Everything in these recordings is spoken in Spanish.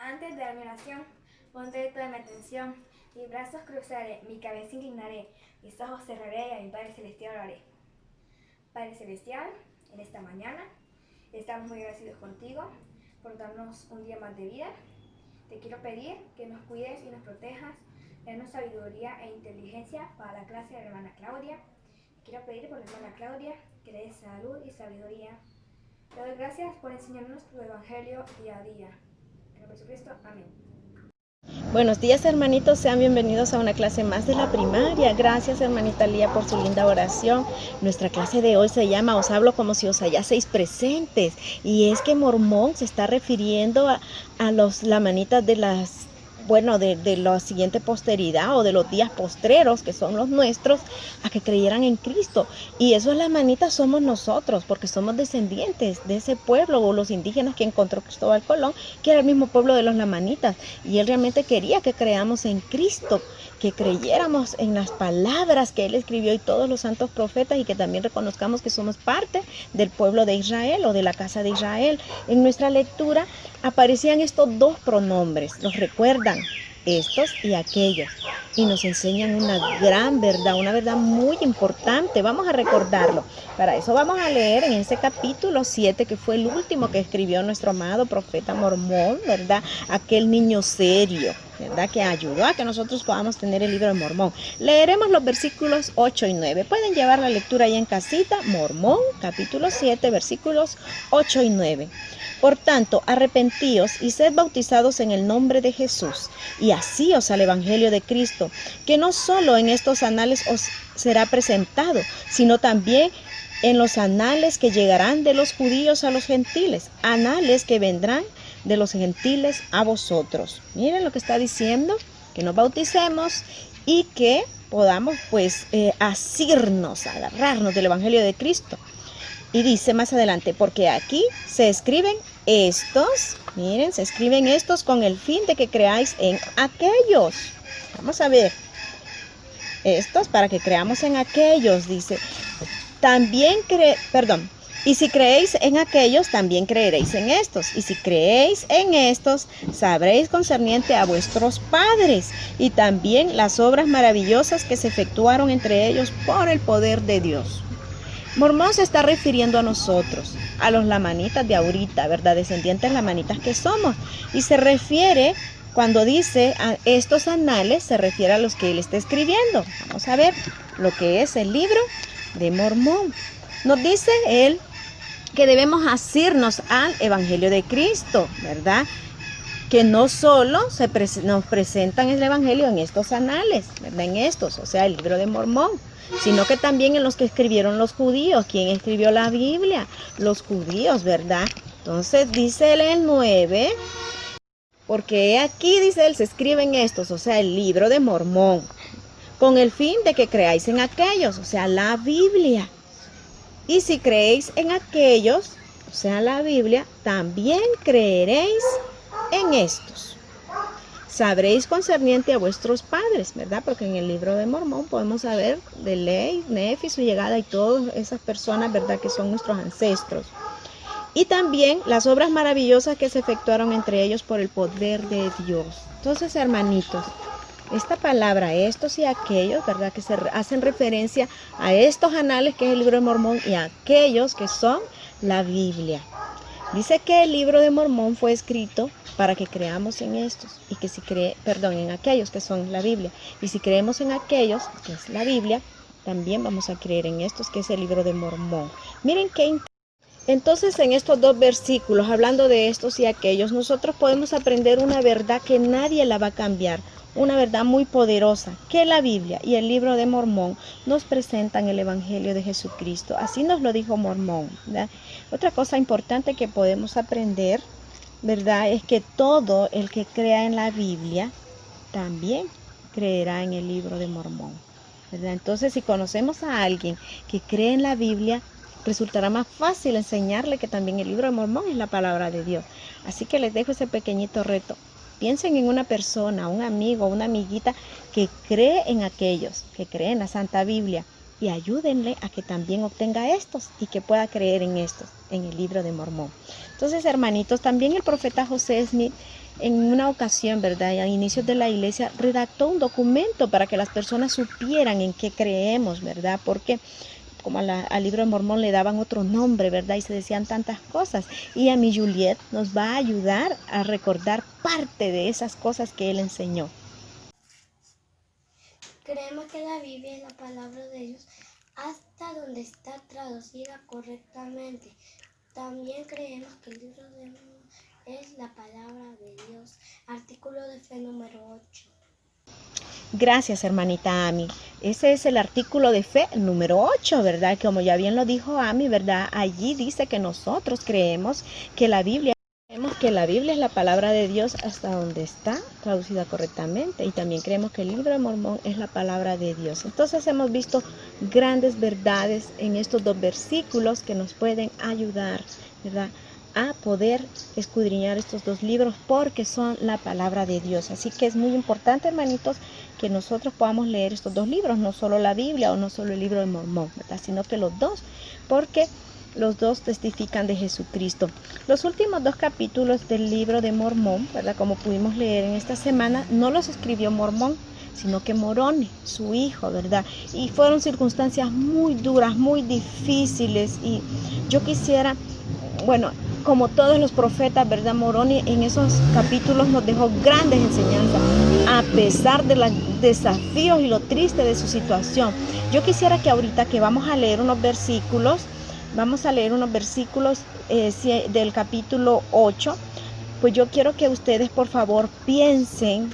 Antes de dar mi oración, pondré toda mi atención, mis brazos cruzaré, mi cabeza inclinaré, mis ojos cerraré y a mi Padre Celestial oraré. Padre Celestial, en esta mañana estamos muy agradecidos contigo por darnos un día más de vida. Te quiero pedir que nos cuides y nos protejas, danos sabiduría e inteligencia para la clase de la hermana Claudia. Quiero pedir por la hermana Claudia que le dé salud y sabiduría. Te doy gracias por enseñarnos tu evangelio día a día. En el nombre de Jesucristo, amén. Buenos días, hermanitos, sean bienvenidos a una clase más de la primaria. Gracias, hermanita Lía, por su linda oración. Nuestra clase de hoy se llama Os hablo como si os hallaseis presentes. Y es que Mormón se está refiriendo a los lamanitas de la siguiente posteridad o de los días postreros, que son los nuestros, a que creyeran en Cristo. Y esos lamanitas somos nosotros, porque somos descendientes de ese pueblo, o los indígenas que encontró Cristóbal Colón, que era el mismo pueblo de los lamanitas. Y él realmente quería que creamos en Cristo, que creyéramos en las palabras que él escribió y todos los santos profetas, y que también reconozcamos que somos parte del pueblo de Israel o de la casa de Israel. En nuestra lectura aparecían estos dos pronombres, los recuerdan, estos y aquellos, y nos enseñan una gran verdad, una verdad muy importante. Vamos a recordarlo. Para eso vamos a leer en ese capítulo 7, que fue el último que escribió nuestro amado profeta Mormón, ¿verdad? Aquel niño serio, ¿verdad? Que ayudó a que nosotros podamos tener el libro de Mormón. Leeremos los versículos 8 y 9. Pueden llevar la lectura ahí en casita. Mormón, capítulo 7, versículos 8 y 9. Por tanto, arrepentíos y sed bautizados en el nombre de Jesús, y asíos al evangelio de Cristo, que no solo en estos anales os será presentado, sino también en los anales que llegarán de los judíos a los gentiles, anales que vendrán de los gentiles a vosotros. Miren lo que está diciendo, que nos bauticemos y que podamos asirnos, agarrarnos del evangelio de Cristo. Y dice más adelante, porque aquí se escriben estos, miren, se escriben estos con el fin de que creáis en aquellos. Vamos a ver, estos para que creamos en aquellos, dice. Y si creéis en aquellos, también creeréis en estos. Y si creéis en estos, sabréis concerniente a vuestros padres, y también las obras maravillosas que se efectuaron entre ellos por el poder de Dios. Mormón se está refiriendo a nosotros, a los lamanitas de ahorita, ¿verdad? Descendientes lamanitas que somos. Y se refiere, cuando dice a estos anales, se refiere a los que él está escribiendo. Vamos a ver lo que es el libro de Mormón. Nos dice él que debemos asirnos al evangelio de Cristo, ¿verdad? Que no solo nos presentan el evangelio en estos anales, ¿verdad? En estos, o sea, el libro de Mormón, sino que también en los que escribieron los judíos. ¿Quién escribió la Biblia? Los judíos, ¿verdad? Entonces dice él en 9, porque aquí dice él, se escriben estos, o sea, el libro de Mormón, con el fin de que creáis en aquellos, o sea, la Biblia. Y si creéis en aquellos, o sea, la Biblia, también creeréis en estos. Sabréis concerniente a vuestros padres, ¿verdad? Porque en el libro de Mormón podemos saber de Ley, Nefi, su llegada y todas esas personas, ¿verdad? Que son nuestros ancestros. Y también las obras maravillosas que se efectuaron entre ellos por el poder de Dios. Entonces, hermanitos, esta palabra, estos y aquellos, ¿verdad? Que se hacen referencia a estos anales, que es el libro de Mormón, y a aquellos que son la Biblia. Dice que el libro de Mormón fue escrito para que creamos en estos, y que en aquellos que son la Biblia. Y si creemos en aquellos, que es la Biblia, también vamos a creer en estos, que es el libro de Mormón. Miren qué. Entonces, en estos dos versículos, hablando de estos y aquellos, nosotros podemos aprender una verdad que nadie la va a cambiar. Una verdad muy poderosa, que la Biblia y el libro de Mormón nos presentan el evangelio de Jesucristo. Así nos lo dijo Mormón, ¿verdad? Otra cosa importante que podemos aprender, ¿verdad?, es que todo el que crea en la Biblia también creerá en el libro de Mormón, ¿verdad? Entonces, si conocemos a alguien que cree en la Biblia, resultará más fácil enseñarle que también el libro de Mormón es la palabra de Dios. Así que les dejo ese pequeñito reto. Piensen en una persona, un amigo, una amiguita que cree en aquellos, que cree en la Santa Biblia, y ayúdenle a que también obtenga estos y que pueda creer en estos, en el libro de Mormón. Entonces, hermanitos, también el profeta José Smith en una ocasión, ¿verdad? A inicios de la iglesia, redactó un documento para que las personas supieran en qué creemos, ¿verdad? Porque como al libro de Mormón le daban otro nombre, ¿verdad? Y se decían tantas cosas. Y a mi Juliet nos va a ayudar a recordar parte de esas cosas que él enseñó. Creemos que la Biblia es la palabra de Dios hasta donde está traducida correctamente. También creemos que el libro de Mormón es la palabra de Dios. Artículo de fe número 8. Gracias, hermanita Ami. Ese es el artículo de fe número 8, ¿verdad? Como ya bien lo dijo Ami, ¿verdad? Allí dice que nosotros creemos que la Biblia es la palabra de Dios hasta donde está traducida correctamente. Y también creemos que el libro de Mormón es la palabra de Dios. Entonces hemos visto grandes verdades en estos dos versículos que nos pueden ayudar, ¿verdad?, a poder escudriñar estos dos libros porque son la palabra de Dios. Así que es muy importante, hermanitos, que nosotros podamos leer estos dos libros, no solo la Biblia o no solo el libro de Mormón, ¿verdad?, sino que los dos, porque los dos testifican de Jesucristo. Los últimos dos capítulos del libro de Mormón, ¿verdad?, como pudimos leer en esta semana, no los escribió Mormón, sino que Moroni, su hijo, ¿verdad? Y fueron circunstancias muy duras, muy difíciles, y yo quisiera, bueno, como todos los profetas, ¿verdad?, Moroni en esos capítulos nos dejó grandes enseñanzas, a pesar de los desafíos y lo triste de su situación. Yo quisiera que ahorita que vamos a leer unos versículos del capítulo 8, pues yo quiero que ustedes por favor piensen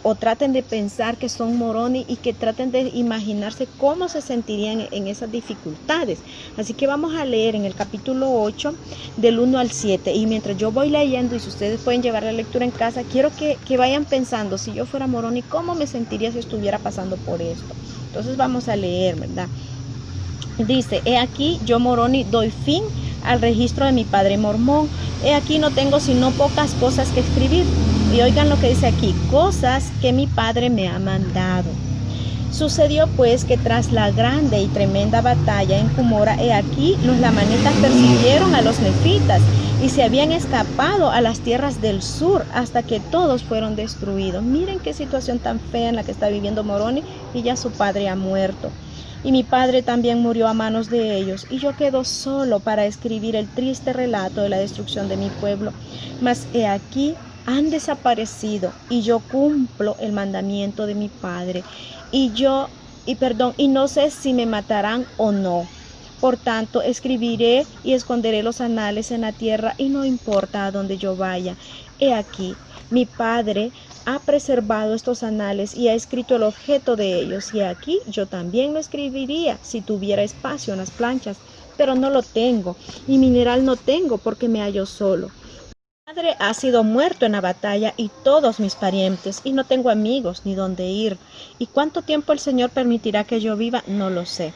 o traten de pensar que son Moroni y que traten de imaginarse cómo se sentirían en esas dificultades. Así que vamos a leer en el capítulo 8 del 1 al 7 y mientras yo voy leyendo y si ustedes pueden llevar la lectura en casa, quiero que vayan pensando, si yo fuera Moroni, ¿cómo me sentiría si estuviera pasando por esto? Entonces vamos a leer, ¿verdad? Dice, he aquí yo Moroni doy fin al registro de mi padre Mormón. He aquí no tengo sino pocas cosas que escribir. Y oigan lo que dice aquí, cosas que mi padre me ha mandado. Sucedió pues que tras la grande y tremenda batalla en Cumora, he aquí los lamanitas persiguieron a los nefitas y se habían escapado a las tierras del sur hasta que todos fueron destruidos. Miren qué situación tan fea en la que está viviendo Moroni y ya su padre ha muerto. Y mi padre también murió a manos de ellos, y yo quedo solo para escribir el triste relato de la destrucción de mi pueblo. Mas he aquí, han desaparecido, y yo cumplo el mandamiento de mi padre, y no sé si me matarán o no. Por tanto, escribiré y esconderé los anales en la tierra, y no importa a dónde yo vaya. He aquí, mi padre ha preservado estos anales y ha escrito el objeto de ellos, y aquí yo también lo escribiría si tuviera espacio en las planchas, pero no lo tengo, y mineral no tengo porque me hallo solo. Mi padre ha sido muerto en la batalla y todos mis parientes, y no tengo amigos ni dónde ir, y cuánto tiempo el Señor permitirá que yo viva, no lo sé.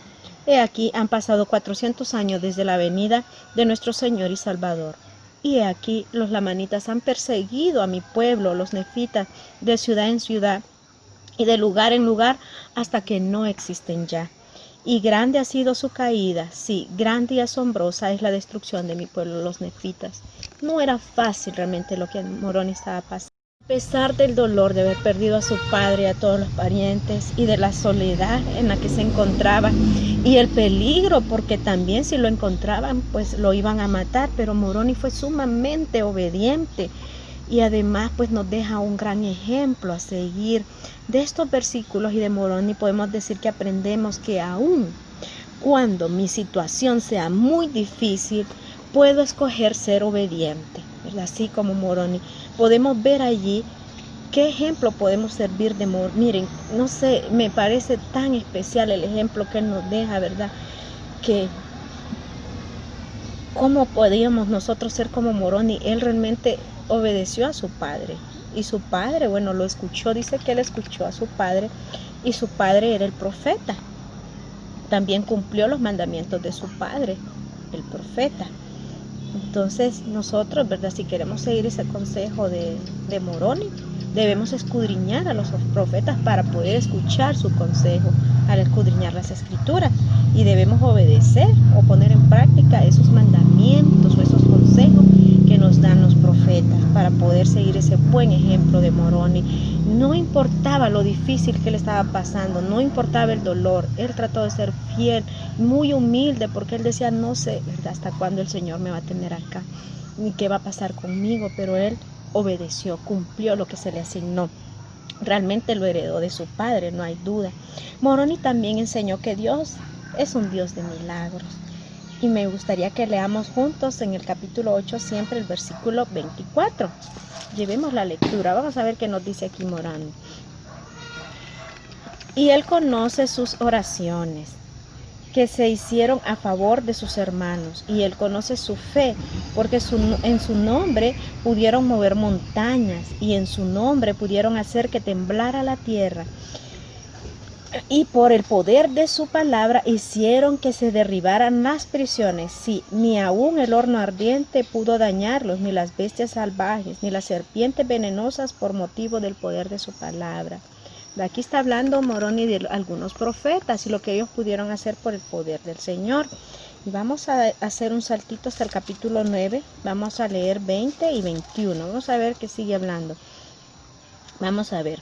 He aquí han pasado 400 años desde la venida de nuestro Señor y Salvador. Y he aquí los lamanitas han perseguido a mi pueblo, los nefitas, de ciudad en ciudad y de lugar en lugar hasta que no existen ya. Y grande ha sido su caída, sí, grande y asombrosa es la destrucción de mi pueblo, los nefitas. No era fácil realmente lo que Moroni estaba pasando. A pesar del dolor de haber perdido a su padre, a todos los parientes y de la soledad en la que se encontraba y el peligro, porque también si lo encontraban pues lo iban a matar, pero Moroni fue sumamente obediente y además pues nos deja un gran ejemplo a seguir. De estos versículos y de Moroni podemos decir que aprendemos que aún cuando mi situación sea muy difícil, puedo escoger ser obediente, ¿verdad? Así como Moroni. Podemos ver allí qué ejemplo podemos servir de Moroni. Miren, no sé, me parece tan especial el ejemplo que él nos deja, ¿verdad? Que cómo podíamos nosotros ser como Moroni. Él realmente obedeció a su padre. Y su padre, bueno, lo escuchó. Dice que él escuchó a su padre y su padre era el profeta. También cumplió los mandamientos de su padre, el profeta. Entonces nosotros, ¿verdad? Si queremos seguir ese consejo de Moroni, Debemos escudriñar a los profetas para poder escuchar su consejo al escudriñar las escrituras, y debemos obedecer o poner en práctica esos mandamientos o esos consejos que nos dan los profetas para poder seguir ese buen ejemplo de Moroni. No importaba lo difícil que le estaba pasando, no importaba el dolor, él trató de ser fiel, muy humilde, porque él decía, no sé, ¿verdad?, hasta cuándo el Señor me va a tener acá, ni qué va a pasar conmigo, pero él obedeció, cumplió lo que se le asignó. Realmente lo heredó de su padre, no hay duda. Moroni también enseñó que Dios es un Dios de milagros. Y me gustaría que leamos juntos en el capítulo 8 siempre el versículo 24. Llevemos la lectura. Vamos a ver qué nos dice aquí Moroni. Y él conoce sus oraciones que se hicieron a favor de sus hermanos, y él conoce su fe, porque en su nombre pudieron mover montañas, y en su nombre pudieron hacer que temblara la tierra, y por el poder de su palabra hicieron que se derribaran las prisiones. Sí, ni aún el horno ardiente pudo dañarlos, ni las bestias salvajes, ni las serpientes venenosas, por motivo del poder de su palabra. Aquí está hablando Moroni de algunos profetas y lo que ellos pudieron hacer por el poder del Señor. Y vamos a hacer un saltito hasta el capítulo 9. Vamos a leer 20 y 21. Vamos a ver qué sigue hablando. Vamos a ver.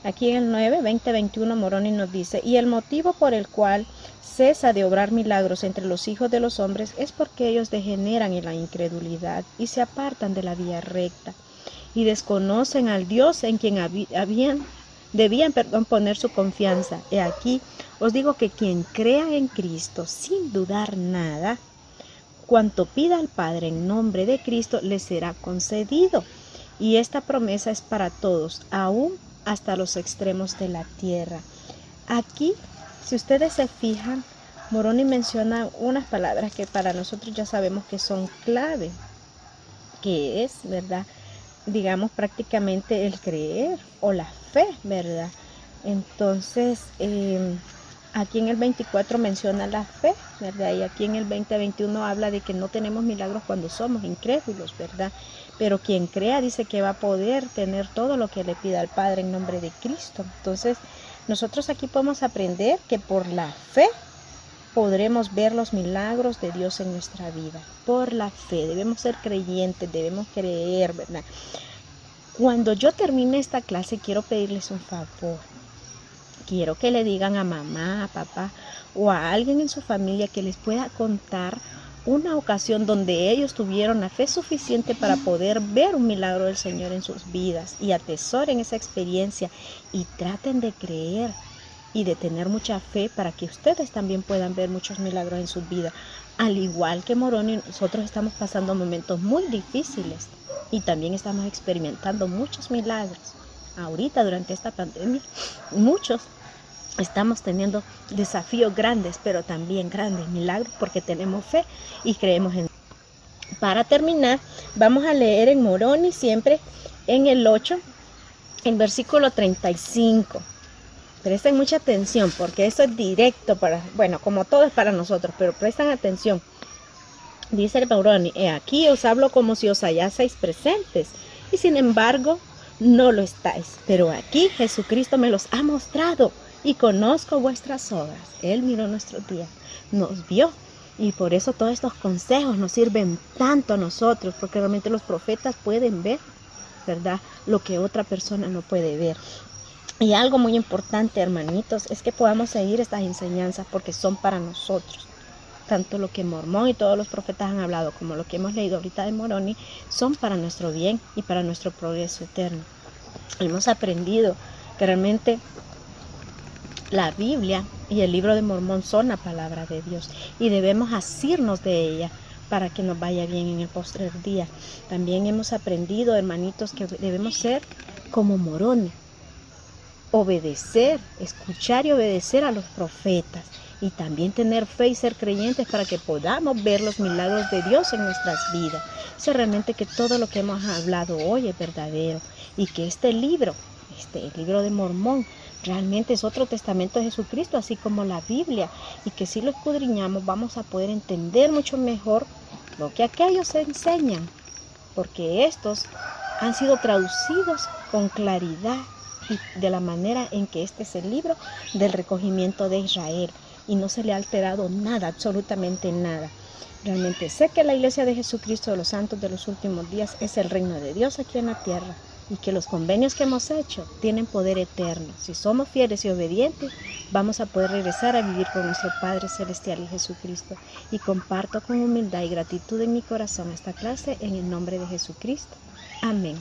Aquí en el 9, 20, 21, Moroni nos dice: y el motivo por el cual cesa de obrar milagros entre los hijos de los hombres es porque ellos degeneran en la incredulidad y se apartan de la vía recta y desconocen al Dios en quien debían poner su confianza. He aquí, os digo que quien crea en Cristo sin dudar nada, cuanto pida al Padre en nombre de Cristo, le será concedido. Y esta promesa es para todos, aún hasta los extremos de la tierra. Aquí, si ustedes se fijan, Moroni menciona unas palabras que para nosotros ya sabemos que son clave, que es, ¿verdad?, digamos prácticamente el creer o la fe, ¿verdad? Entonces, aquí en el 24 menciona la fe, ¿verdad? Y aquí en el 20-21 habla de que no tenemos milagros cuando somos incrédulos, ¿verdad? Pero quien crea dice que va a poder tener todo lo que le pida al Padre en nombre de Cristo. Entonces, nosotros aquí podemos aprender que por la fe podremos ver los milagros de Dios en nuestra vida. Por la fe, debemos ser creyentes, debemos creer, ¿verdad? Cuando yo termine esta clase, quiero pedirles un favor. Quiero que le digan a mamá, a papá o a alguien en su familia que les pueda contar una ocasión donde ellos tuvieron la fe suficiente para poder ver un milagro del Señor en sus vidas, y atesoren esa experiencia y traten de creer y de tener mucha fe para que ustedes también puedan ver muchos milagros en sus vidas. Al igual que Moroni, nosotros estamos pasando momentos muy difíciles y también estamos experimentando muchos milagros. Ahorita, durante esta pandemia, muchos estamos teniendo desafíos grandes, pero también grandes milagros, porque tenemos fe y creemos en Dios. Para terminar, vamos a leer en Moroni siempre en el 8, en versículo 35. Presten mucha atención, porque eso es directo para, bueno, como todo es para nosotros, pero prestan atención. Dice el Moroni: he aquí os hablo como si os hallaseis presentes, y sin embargo no lo estáis. Pero aquí Jesucristo me los ha mostrado, y conozco vuestras obras. Él miró nuestros días, nos vio, y por eso todos estos consejos nos sirven tanto a nosotros, porque realmente los profetas pueden ver, ¿verdad?, lo que otra persona no puede ver. Y algo muy importante, hermanitos, es que podamos seguir estas enseñanzas, porque son para nosotros. Tanto lo que Mormón y todos los profetas han hablado, como lo que hemos leído ahorita de Moroni, son para nuestro bien y para nuestro progreso eterno. Hemos aprendido que realmente la Biblia y el libro de Mormón son la palabra de Dios, y debemos asirnos de ella para que nos vaya bien en el postrer día. También hemos aprendido, hermanitos, que debemos ser como Moroni, obedecer, escuchar y obedecer a los profetas, y también tener fe y ser creyentes para que podamos ver los milagros de Dios en nuestras vidas. Sé realmente que todo lo que hemos hablado hoy es verdadero, y que este libro, el libro de Mormón, realmente es otro testamento de Jesucristo, así como la Biblia, y que si lo escudriñamos vamos a poder entender mucho mejor lo que aquellos enseñan, porque estos han sido traducidos con claridad y de la manera en que este es el libro del recogimiento de Israel y no se le ha alterado nada, absolutamente nada. Realmente sé que la Iglesia de Jesucristo de los Santos de los Últimos Días es el reino de Dios aquí en la tierra y que los convenios que hemos hecho tienen poder eterno. Si somos fieles y obedientes, vamos a poder regresar a vivir con nuestro Padre Celestial y Jesucristo. Y comparto con humildad y gratitud en mi corazón esta clase en el nombre de Jesucristo. Amén.